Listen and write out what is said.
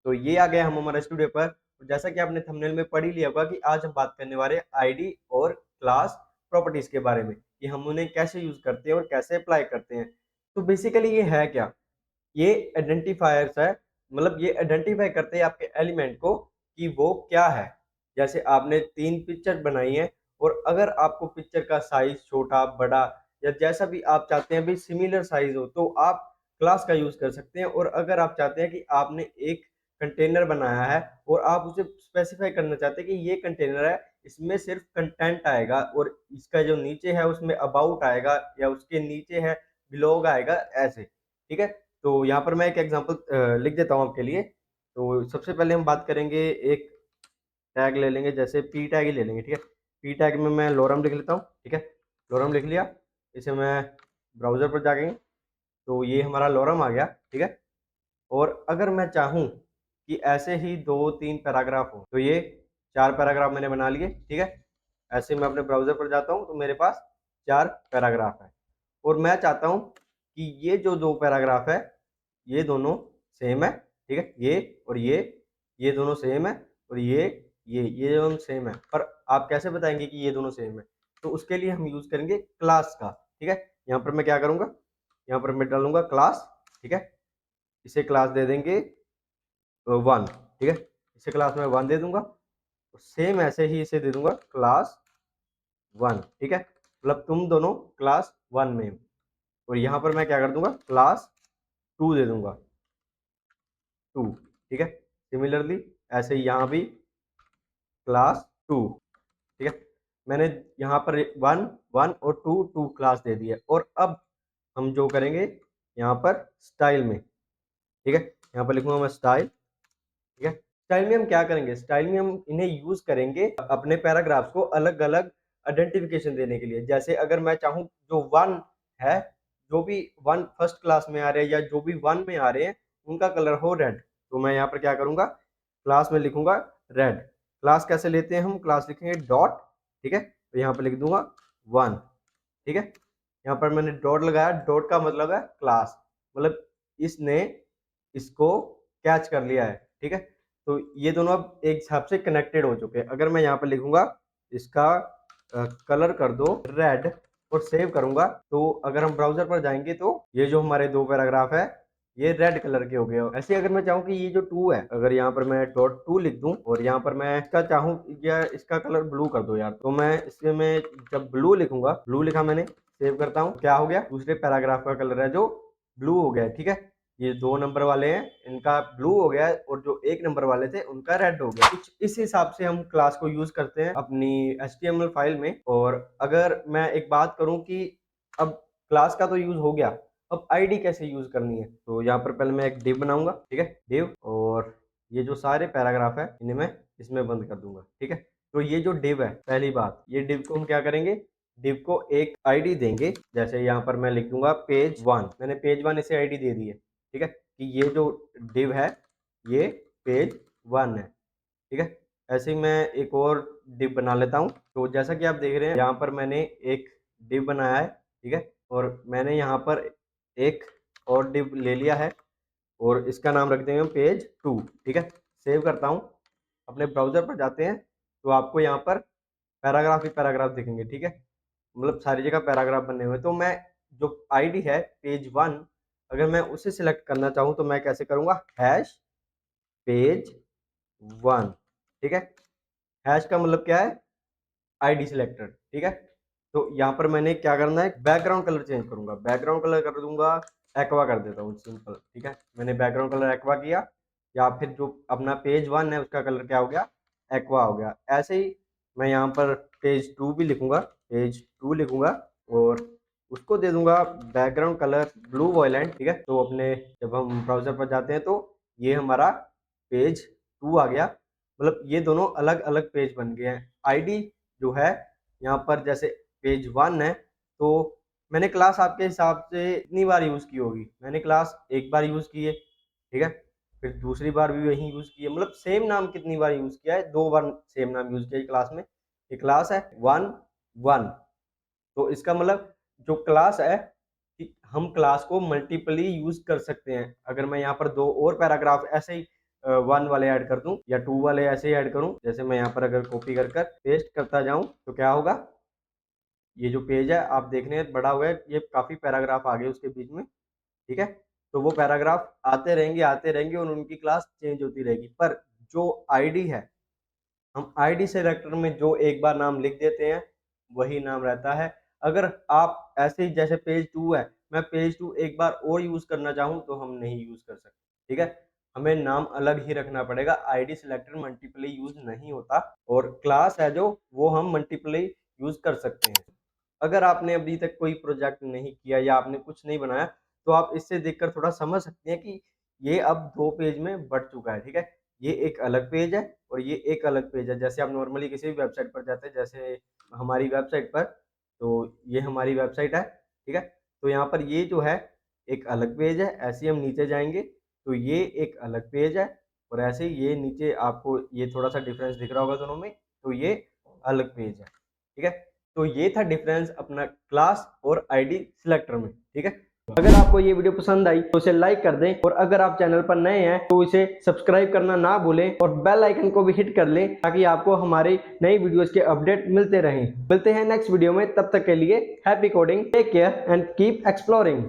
तो ये आ गया हम हमारा स्टूडियो पर। तो जैसा कि आपने थंबनेल में पढ़ ही लिया होगा कि आज हम बात करने वाले आईडी और क्लास प्रॉपर्टीज के बारे में, कि हम उन्हें कैसे यूज करते हैं और कैसे अप्लाई करते हैं। तो बेसिकली ये है क्या, ये आइडेंटिफायर्स है, मतलब ये आइडेंटिफाई करते हैं आपके एलिमेंट को कि वो क्या है। जैसे आपने 3 पिक्चर बनाई है और अगर आपको पिक्चर का साइज छोटा बड़ा या जैसा भी आप चाहते हैं भी सिमिलर साइज हो, तो आप क्लास का यूज कर सकते हैं। और अगर आप चाहते हैं कि आपने एक कंटेनर बनाया है और आप उसे स्पेसिफाई करना चाहते हैं कि ये कंटेनर है, इसमें सिर्फ कंटेंट आएगा और इसका जो नीचे है उसमें अबाउट आएगा या उसके नीचे है बिलोग आएगा, ऐसे। ठीक है, तो यहाँ पर मैं एक एग्जांपल लिख देता हूँ आपके लिए। तो सबसे पहले हम बात करेंगे, एक टैग ले लेंगे, जैसे पी टैग ही ले लेंगे। ठीक है, पी टैग में मैं लोरम लिख लेता हूँ। ठीक है, लोरम लिख लिया, इसे मैं ब्राउजर पर जाएंगे तो ये हमारा लोरम आ गया। ठीक है, और अगर मैं चाहूँ कि ऐसे ही 2-3 पैराग्राफ हो, तो ये 4 पैराग्राफ मैंने बना लिए। ठीक है, ऐसे मैं अपने ब्राउजर पर जाता हूँ तो मेरे पास 4 पैराग्राफ है। और मैं चाहता हूँ कि ये जो 2 पैराग्राफ है ये दोनों सेम है। ठीक है, ये दोनों सेम है और ये दोनों सेम है। पर आप कैसे बताएंगे कि ये दोनों सेम है? तो उसके लिए हम यूज करेंगे क्लास का। ठीक है, यहाँ पर मैं क्या करूंगा, यहाँ पर मैं डालूंगा क्लास। ठीक है, इसे क्लास दे देंगे 1। ठीक है, इसे क्लास में 1 दे दूंगा और सेम ऐसे ही इसे दे दूंगा क्लास 1। ठीक है, मतलब तुम दोनों क्लास 1 में हो। और यहाँ पर मैं क्या कर दूंगा, क्लास 2 दे दूंगा, 2। ठीक है, सिमिलरली ऐसे ही यहाँ भी क्लास 2। ठीक है, मैंने यहाँ पर 1 1 और 2 2 क्लास दे दिया। और अब हम जो करेंगे यहाँ पर स्टाइल में, ठीक है, यहाँ पर लिखूंगा मैं स्टाइल। ठीक है, स्टाइल में हम क्या करेंगे, स्टाइल में हम इन्हें यूज करेंगे अपने पैराग्राफ्स को अलग अलग आइडेंटिफिकेशन देने के लिए। जैसे अगर मैं चाहूँ जो 1 है, जो भी 1 फर्स्ट क्लास में आ रहे हैं या जो भी 1 में आ रहे हैं उनका कलर हो रेड, तो मैं यहाँ पर क्या करूंगा, क्लास में लिखूंगा रेड। क्लास कैसे लेते हैं हम, क्लास लिखेंगे डॉट। ठीक है, तो यहाँ पर लिख दूंगा 1। ठीक है, यहाँ पर मैंने डॉट लगाया, डॉट का मतलब है क्लास, मतलब इसने इसको कैच कर लिया है। ठीक है, तो ये दोनों अब एक हिसाब से कनेक्टेड हो चुके हैं। अगर मैं यहाँ पर लिखूंगा इसका कलर कर दो रेड और सेव करूंगा, तो अगर हम ब्राउजर पर जाएंगे तो ये जो हमारे 2 पैराग्राफ है ये रेड कलर के हो गए। ऐसे अगर मैं चाहूँ कि ये जो 2 है, अगर यहाँ पर मैं डॉट 2 लिख दूं और यहाँ पर मैं इसका चाहूँ या इसका कलर ब्लू कर दो यार, तो मैं इसमें मैं जब ब्लू लिखूंगा, ब्लू लिखा मैंने, सेव करता हूँ, क्या हो गया, दूसरे पैराग्राफ का कलर है जो ब्लू हो गया। ठीक है, ये 2 नंबर वाले हैं इनका ब्लू हो गया और जो 1 नंबर वाले थे उनका रेड हो गया। कुछ इस हिसाब से हम क्लास को यूज करते हैं अपनी HTML फाइल में। और अगर मैं एक बात करूं कि अब क्लास का तो यूज हो गया, अब आईडी कैसे यूज करनी है, तो यहाँ पर पहले मैं एक डिव बनाऊंगा। ठीक है, डिव, और ये जो सारे पैराग्राफ है इन्हें मैं इसमें बंद कर दूंगा। ठीक है, तो ये जो डिव है, पहली बात, ये डिव को हम क्या करेंगे, डिव को एक आईडी देंगे। जैसे यहाँ पर मैं लिख दूंगा पेज 1, मैंने पेज 1 इसे आईडी दे दी है। ठीक है, कि ये जो डिव है ये पेज 1 है। ठीक है, ऐसे ही मैं एक और डिव बना लेता हूँ। तो जैसा कि आप देख रहे हैं यहाँ पर मैंने एक डिव बनाया है। ठीक है, और मैंने यहाँ पर एक और डिव ले लिया है और इसका नाम रख देंगे पेज 2। ठीक है, सेव करता हूँ, अपने ब्राउजर पर जाते हैं तो आपको यहाँ पर पैराग्राफ ही पैराग्राफ दिखेंगे। ठीक है, मतलब सारी जगह पैराग्राफ बने हुए। तो मैं जो आईडी है पेज 1, अगर मैं उसे सिलेक्ट करना चाहूँ तो मैं कैसे करूँगा, हैश पेज 1। ठीक है, हैश का मतलब क्या है, आईडी सिलेक्टेड। ठीक है, तो यहाँ पर मैंने क्या करना है, बैकग्राउंड कलर चेंज करूंगा, बैकग्राउंड कलर कर दूंगा एक्वा कर देता हूँ, सिंपल। ठीक है, मैंने बैकग्राउंड कलर एक्वा किया, या फिर जो अपना पेज 1 है उसका कलर क्या हो गया, एक्वा हो गया। ऐसे ही मैं यहाँ पर पेज 2 भी लिखूंगा, पेज 2 लिखूंगा और उसको दे दूंगा बैकग्राउंड कलर ब्लू वॉयलेंट। ठीक है, तो अपने जब हम ब्राउजर पर जाते हैं तो ये हमारा पेज 2 आ गया, मतलब ये दोनों अलग अलग पेज बन गए हैं। आईडी जो है यहाँ पर जैसे पेज 1 है, तो मैंने क्लास आपके हिसाब से इतनी बार यूज की होगी, मैंने क्लास एक बार यूज की है। ठीक है, फिर दूसरी बार भी वही यूज की है, मतलब सेम नाम कितनी बार यूज किया है, 2 बार सेम नाम यूज किया है क्लास में। ये क्लास है 1 1, तो इसका मतलब जो क्लास है कि हम क्लास को मल्टीपली यूज कर सकते हैं। अगर मैं यहाँ पर 2 और पैराग्राफ ऐसे ही 1 वाले ऐड कर दूं या 2 वाले ऐसे ही ऐड करूं। जैसे मैं यहाँ पर अगर कॉपी कर कर पेस्ट करता जाऊं तो क्या होगा, ये जो पेज है आप देख रहे हैं बड़ा हुआ है, ये काफी पैराग्राफ आ गए उसके बीच में, ठीक है। तो वो पैराग्राफ आते रहेंगे और उनकी क्लास चेंज होती रहेगी। पर जो आईडी है, हम आईडी सेलेक्टर में जो एक बार नाम लिख देते हैं वही नाम रहता है। अगर आप ऐसे ही जैसे पेज 2 है, मैं पेज 2 एक बार और यूज करना चाहूँ तो हम नहीं यूज कर सकते, ठीक है। हमें नाम अलग ही रखना पड़ेगा। आईडी सिलेक्टर मल्टीपली यूज नहीं होता और क्लास है जो वो हम मल्टीपली यूज कर सकते हैं। अगर आपने अभी तक कोई प्रोजेक्ट नहीं किया या आपने कुछ नहीं बनाया तो आप इससे देखकर थोड़ा समझ सकते हैं कि ये अब 2 पेज में बढ़ चुका है, ठीक है। ये एक अलग पेज है और ये एक अलग पेज है। जैसे आप नॉर्मली किसी भी वेबसाइट पर जाते हैं, जैसे हमारी वेबसाइट पर, तो ये हमारी वेबसाइट है, ठीक है। तो यहाँ पर ये जो है एक अलग पेज है, ऐसे ही हम नीचे जाएँगे तो ये एक अलग पेज है और ऐसे ही ये नीचे आपको ये थोड़ा-सा डिफरेंस दिख रहा होगा दोनों में, तो ये अलग पेज है, ठीक है। तो ये था डिफरेंस अपना क्लास और आईडी सिलेक्टर में, ठीक है। अगर आपको ये वीडियो पसंद आई तो इसे लाइक कर दें और अगर आप चैनल पर नए हैं तो इसे सब्सक्राइब करना ना भूलें और बेल आइकन को भी हिट कर लें ताकि आपको हमारी नई वीडियोस के अपडेट मिलते रहें। मिलते हैं नेक्स्ट वीडियो में, तब तक के लिए happy coding, take care and keep exploring.